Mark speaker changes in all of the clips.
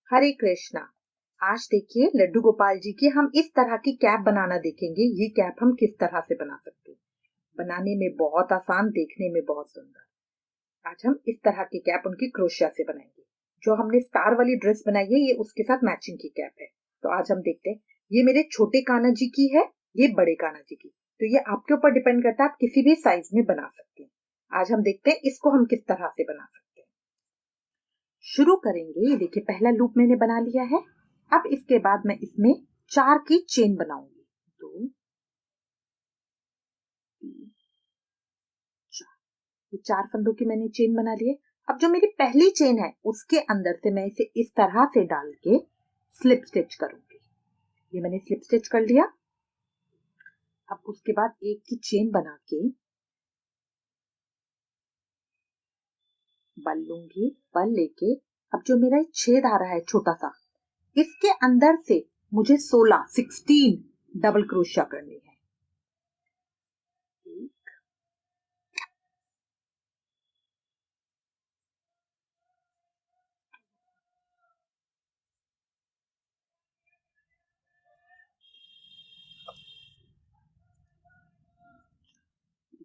Speaker 1: हरे कृष्णा। आज देखिए लड्डू गोपाल जी की हम इस तरह की कैप बनाना देखेंगे। ये कैप हम किस तरह से बना सकते हैं। बनाने में बहुत आसान, देखने में बहुत सुंदर। आज हम इस तरह की कैप उनकी क्रोशिया से बनाएंगे। जो हमने स्टार वाली ड्रेस बनाई है ये उसके साथ मैचिंग की कैप है। तो आज हम देखते हैं। ये मेरे छोटे कान्हा जी की है, ये बड़े कान्हा जी की। तो ये आपके ऊपर डिपेंड करता है, आप किसी भी साइज में बना सकते हैं। आज हम देखते हैं इसको हम किस तरह से बना सकते हैं। शुरू करेंगे। ये देखिए पहला लूप मैंने बना लिया है। अब इसके बाद मैं इसमें 4 की चेन बनाऊंगी। 2 3 4। ये 4 फंदों की मैंने चेन बना ली है। अब जो मेरी पहली चेन है उसके अंदर से मैं इसे इस तरह से डाल के स्लिप स्टिच करूंगी। ये मैंने स्लिप स्टिच कर लिया। अब उसके बाद एक की चेन बना के बल लूंगी। बल लेके अब जो मेरा एक छेद आ रहा है छोटा सा, इसके अंदर से मुझे 16 डबल क्रोशिया करनी है। एक,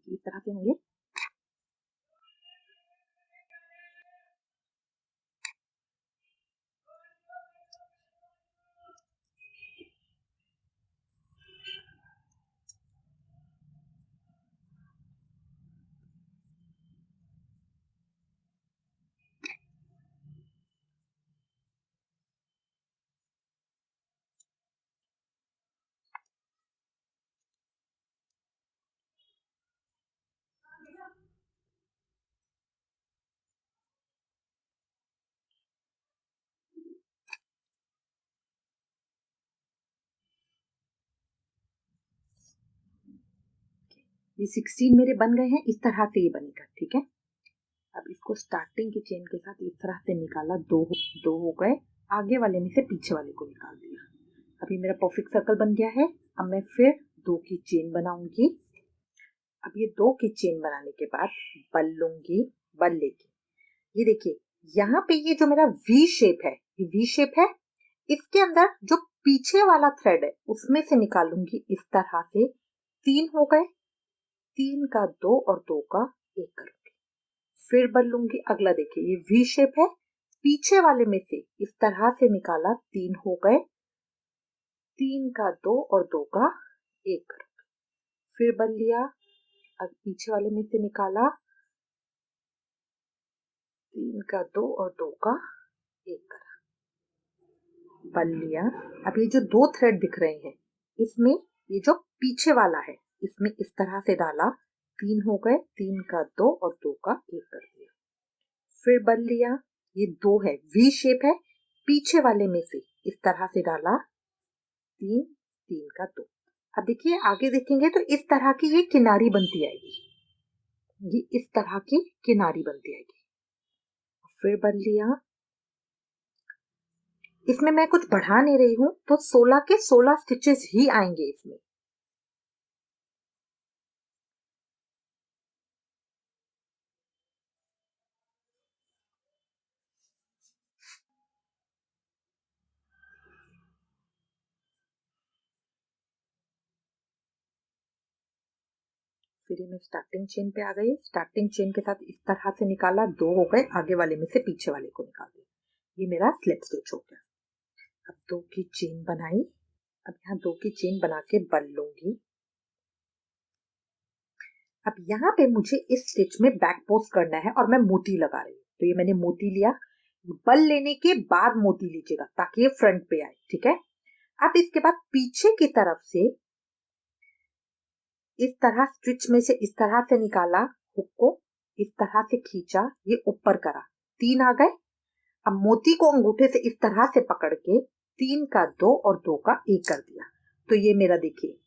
Speaker 1: इस तरह से होंगे। ये 16 मेरे बन गए हैं। इस तरह से ये बनेगा, ठीक है। अब इसको स्टार्टिंग की चेन के साथ इस तरह से निकाला। दो हो गए। आगे वाले में से पीछे वाले को निकाल दिया। अभी मेरा परफेक्ट सर्कल बन गया है। अब मैं फिर 2 की चेन बनाऊंगी। अब ये 2 की चेन बनाने के बाद बल लूंगी। बल लेके ये देखिए यहाँ पे ये जो मेरा वी शेप है, ये वी शेप है। इसके अंदर जो पीछे वाला थ्रेड है उसमें से निकालूंगी इस तरह से। 3 हो गए। 3 का 2 और 2 का 1 करूंगी। फिर बल लूंगी। अगला देखिए ये वी शेप है। पीछे वाले में से इस तरह से निकाला। 3 हो गए। 3 का 2 और 2 का 1 करूंगी। फिर बल लिया। अब पीछे वाले में से निकाला। 3 का 2 और 2 का 1 करा। बल लिया। अब ये जो 2 थ्रेड दिख रहे हैं इसमें ये जो पीछे वाला है इसमें इस तरह से डाला। 3 हो गए। 3 का 2 और 2 का 1 कर दिया। फिर बल लिया। ये 2 है, वी शेप है। पीछे वाले में से इस तरह से डाला। 3 3 का 2। अब देखिए आगे देखेंगे तो इस तरह की ये किनारी बनती आएगी। ये इस तरह की किनारी बनती आएगी। फिर बल लिया। इसमें मैं कुछ बढ़ा नहीं रही हूं तो 16 के 16 स्टिचेस ही आएंगे इसमें। फिर मैं स्टार्टिंग चेन पे आ गई। स्टार्टिंग चेन के साथ इस तरह से निकाला। 2 हो गए। आगे वाले में से पीछे वाले को निकाल दिया। ये मेरा स्लिप स्टिच हो गया। अब 2 की चेन बनाई। अब यहाँ 2 की चेन बना के बल लूंगी। अब यहाँ पे मुझे इस स्टिच में बैक पोस्ट करना है और मैं मोती लगा रही हूँ। तो ये मैंने मोती लिया। बल लेने के बाद मोती लीजिएगा ताकि ये फ्रंट पे आए, ठीक है। अब इसके बाद पीछे की तरफ से इस तरह स्टिच में से इस तरह से निकाला। हुक को इस तरह से खींचा, ये ऊपर करा। 3 आ गए। अब मोती को अंगूठे से इस तरह से पकड़ के 3 का 2 और 2 का 1 कर दिया। तो ये मेरा देखिए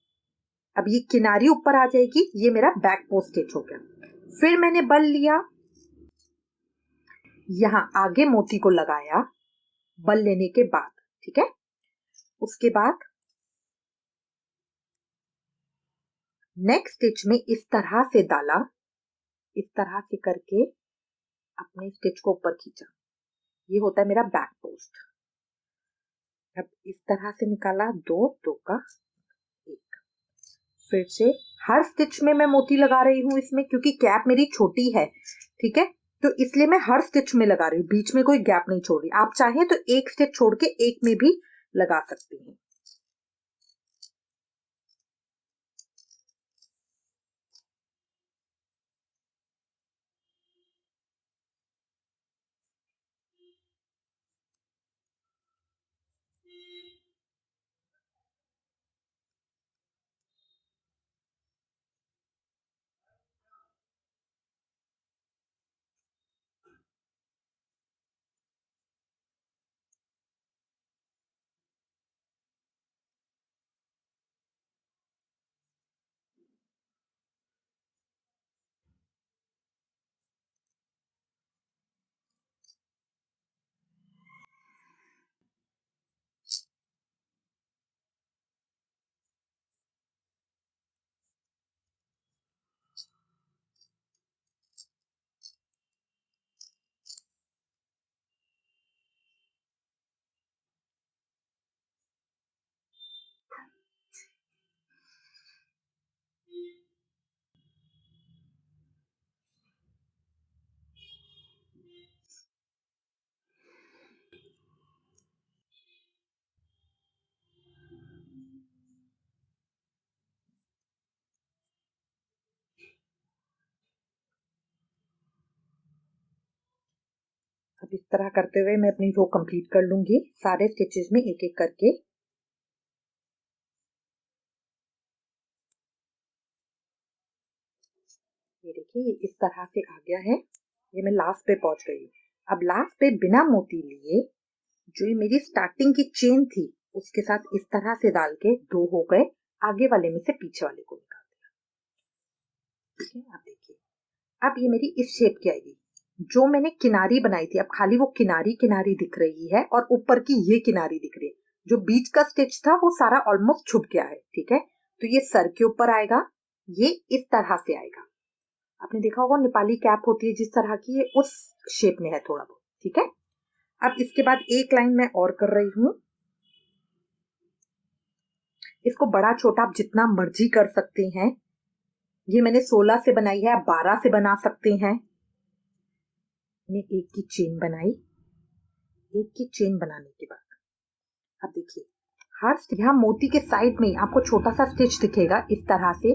Speaker 1: अब ये किनारी ऊपर आ जाएगी। ये मेरा बैक पोस्ट स्टिच हो गया। फिर मैंने बल लिया। यहां आगे मोती को लगाया बल लेने के बाद, ठीक है। उसके बाद नेक्स्ट स्टिच में इस तरह से डाला। इस तरह से करके अपने स्टिच को ऊपर खींचा। ये होता है मेरा बैक पोस्ट। अब इस तरह से निकाला, दो, दो का एक। फिर से हर स्टिच में मैं मोती लगा रही हूँ इसमें, क्योंकि कैप मेरी छोटी है, ठीक है, तो इसलिए मैं हर स्टिच में लगा रही हूँ, बीच में कोई गैप नहीं छोड़ रही। आप चाहें तो एक स्टिच छोड़ के एक में भी लगा सकती हैं। अब इस तरह करते हुए मैं अपनी रो कंप्लीट कर लूंगी, सारे स्टिचेस में एक एक करके। ये देखिए, ये इस तरह से आ गया है। ये मैं लास्ट पे पहुंच गई हूँ। अब लास्ट पे बिना मोती लिए जो ये मेरी स्टार्टिंग की चेन थी उसके साथ इस तरह से डाल के दो हो गए, आगे वाले में से पीछे वाले को निकाल दिया। ठीक है, अब देखिए, अब ये मेरी इस शेप की आएगी। जो मैंने किनारी बनाई थी, अब खाली वो किनारी किनारी दिख रही है और ऊपर की ये किनारी दिख रही है। जो बीच का स्टिच था वो सारा ऑलमोस्ट छुप गया है। ठीक है, तो ये सर के ऊपर आएगा, ये इस तरह से आएगा। आपने देखा होगा नेपाली कैप होती है जिस तरह की, ये उस शेप में है थोड़ा बहुत। ठीक है, अब इसके बाद एक लाइन मैं और कर रही हूं। इसको बड़ा छोटा आप जितना मर्जी कर सकते हैं। ये मैंने 16 से बनाई है, आप 12 से बना सकते हैं। मैंने एक की चेन बनाई। एक की चेन बनाने के बाद अब देखिए, हर यहाँ मोती के साइड में आपको छोटा सा स्टिच दिखेगा इस तरह से।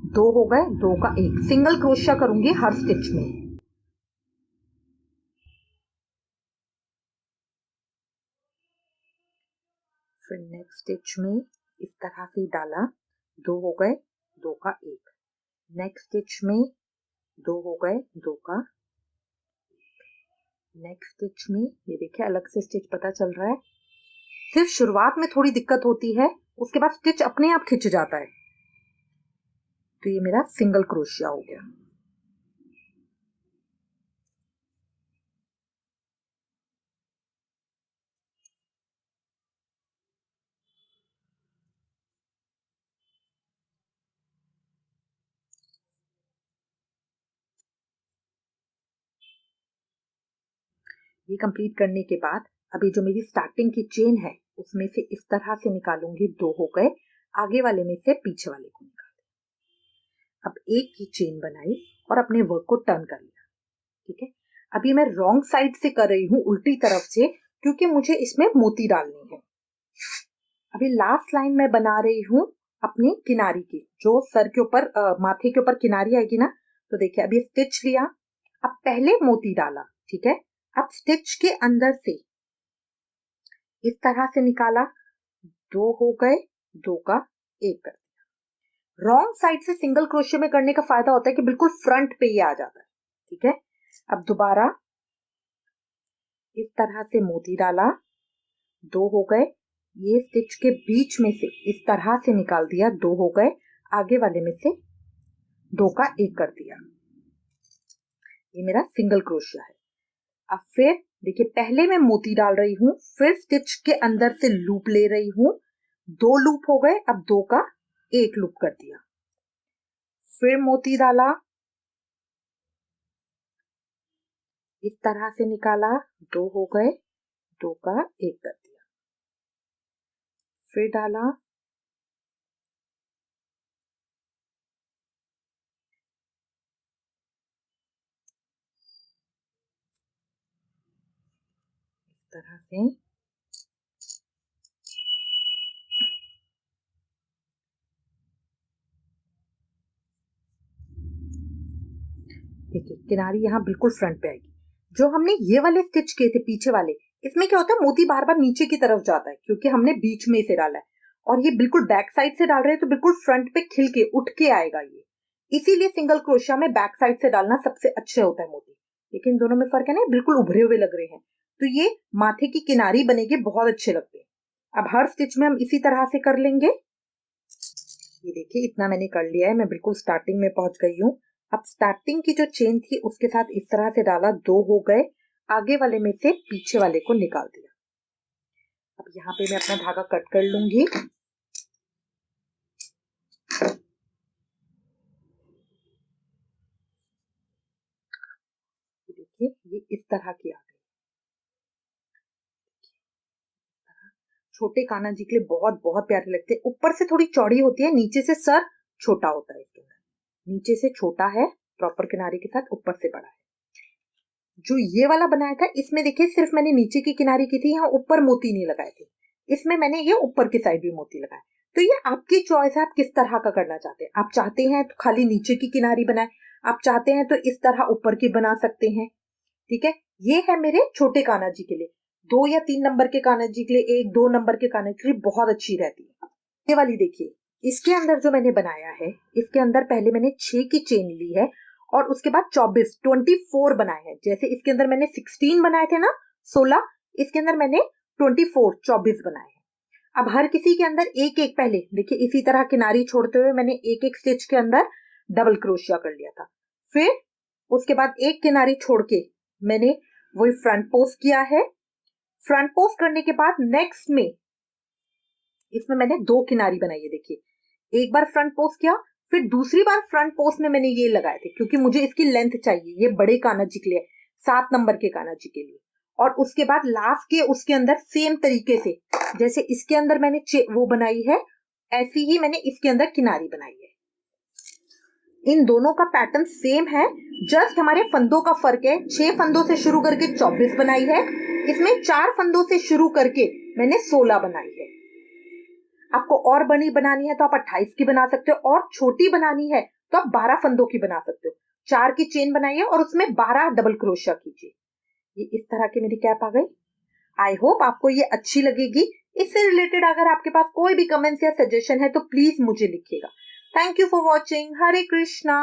Speaker 1: दो हो गए, दो का एक, सिंगल क्रोशिया करूंगी हर स्टिच में। फिर नेक्स्ट स्टिच में इस तरह से डाला, दो हो गए, दो का एक। नेक्स्ट स्टिच में दो हो गए, दो का। नेक्स्ट स्टिच में ये देखिए, अलग से स्टिच पता चल रहा है। सिर्फ शुरुआत में थोड़ी दिक्कत होती है, उसके बाद स्टिच अपने आप खिंच जाता है। तो ये मेरा सिंगल क्रोशिया हो गया। ये कंप्लीट करने के बाद अभी जो मेरी स्टार्टिंग की चेन है उसमें से इस तरह से निकालूंगी, दो हो गए, आगे वाले में से पीछे वाले को निकाल। अब एक की चेन बनाई और अपने वर्क को टर्न कर लिया। ठीक है, अभी मैं रॉन्ग साइड से कर रही हूँ, उल्टी तरफ से, क्योंकि मुझे इसमें मोती डालनी है। अभी लास्ट लाइन मैं बना रही हूँ अपनी किनारी की, जो सर के ऊपर माथे के ऊपर किनारी आएगी ना। तो देखिए, अभी स्टिच लिया, अब पहले मोती डाला। ठीक है, अब स्टिच के अंदर से इस तरह से निकाला, दो हो गए, दो का एक कर दिया। रॉन्ग साइड से सिंगल क्रोशिया में करने का फायदा होता है कि बिल्कुल फ्रंट पे ये आ जाता है। ठीक है, अब दोबारा इस तरह से मोती डाला, दो हो गए, ये स्टिच के बीच में से इस तरह से निकाल दिया, दो हो गए, आगे वाले में से दो का एक कर दिया। ये मेरा सिंगल क्रोशिया है। अब फिर देखिए, पहले मैं मोती डाल रही हूं, फिर स्टिच के अंदर से लूप ले रही हूं, दो लूप हो गए, अब दो का एक लूप कर दिया। फिर मोती डाला, इस तरह से निकाला, दो हो गए, दो का एक कर दिया। फिर डाला, इस तरह से। देखिए किनारी यहाँ बिल्कुल फ्रंट पे आएगी। जो हमने ये वाले स्टिच किए थे पीछे वाले, इसमें क्या होता है, मोती बार बार नीचे की तरफ जाता है क्योंकि हमने बीच में इसे डाला है, और ये बिल्कुल बैक साइड से डाल रहे हैं तो बिल्कुल फ्रंट पे खिल के उठ के आएगा ये। इसीलिए सिंगल क्रोशिया में बैक साइड से डालना सबसे अच्छे होता है मोती। लेकिन दोनों में फर्क है ना, बिल्कुल उभरे हुए लग रहे हैं, तो ये माथे की किनारी बनेगी, बहुत अच्छे लगते हैं। अब हर स्टिच में हम इसी तरह से कर लेंगे। ये देखिए इतना मैंने कर लिया है, मैं बिल्कुल स्टार्टिंग में पहुंच गई हूँ। अब स्टार्टिंग की जो चेन थी उसके साथ इस तरह से डाला, 2 हो गए, आगे वाले में से पीछे वाले को निकाल दिया। अब यहाँ पे मैं अपना धागा कट कर लूंगी। देखिए ये इस तरह की आ गई। छोटे कान्हा जी के लिए बहुत बहुत प्यारे लगते हैं। ऊपर से थोड़ी चौड़ी होती है, नीचे से सर छोटा होता है इसके अंदर। नीचे से छोटा है प्रॉपर किनारे के साथ, ऊपर से बड़ा है। जो ये वाला बनाया था इसमें देखिए सिर्फ मैंने नीचे की किनारी की थी, यहाँ ऊपर मोती नहीं लगाए थे। इसमें मैंने ये ऊपर की साइड भी मोती लगाए। तो ये आपकी चॉइस है, आप किस तरह का करना चाहते हैं। आप चाहते हैं तो खाली नीचे की किनारी बनाए, आप चाहते हैं तो इस तरह ऊपर की बना सकते हैं। ठीक है, ये है मेरे छोटे कान्हा जी के लिए। 2 या 3 नंबर के कान्हा जी के लिए, 1 2 नंबर के कान्हा जी के लिए बहुत अच्छी रहती है। ये वाली देखिए, इसके अंदर जो मैंने बनाया है, इसके अंदर पहले मैंने 6 की चेन ली है और उसके बाद 24 बनाए हैं। जैसे इसके अंदर मैंने 16 बनाए थे ना, 16, इसके अंदर मैंने 24 बनाए हैं। अब हर किसी के अंदर एक एक, पहले देखिए इसी तरह किनारी छोड़ते हुए मैंने एक एक स्टिच के अंदर डबल क्रोशिया कर लिया था। फिर उसके बाद एक किनारी छोड़ के मैंने वही फ्रंट पोस्ट किया है। फ्रंट पोस्ट करने के बाद नेक्स्ट में इसमें मैंने 2 किनारी बनाई है। देखिए एक बार फ्रंट पोस्ट किया, फिर दूसरी बार फ्रंट पोस्ट में मैंने ये लगाए थे क्योंकि मुझे इसकी लेंथ चाहिए, ये बड़े कान्हा जी के लिए, 7 नंबर के कान्हा जी के लिए। और उसके बाद लास्ट के उसके अंदर सेम तरीके से जैसे इसके अंदर मैंने वो बनाई है, ऐसी ही मैंने इसके अंदर किनारी बनाई है। इन दोनों का पैटर्न सेम है, जस्ट हमारे फंदों का फर्क है। 6 फंदों से शुरू करके 24 बनाई है, इसमें 4 फंदों से शुरू करके मैंने 16 बनाई है। आपको और बड़ी बनानी है तो आप 28 की बना सकते हो, और छोटी बनानी है तो आप 12 फंदों की बना सकते हो। 4 की चेन बनाइए और उसमें 12 डबल क्रोशिया कीजिए। ये इस तरह की मेरी कैप आ गई। आई होप आपको ये अच्छी लगेगी। इससे रिलेटेड अगर आपके पास कोई भी कमेंट्स या सजेशन है तो प्लीज मुझे लिखिएगा। Thank you for watching. Hare Krishna.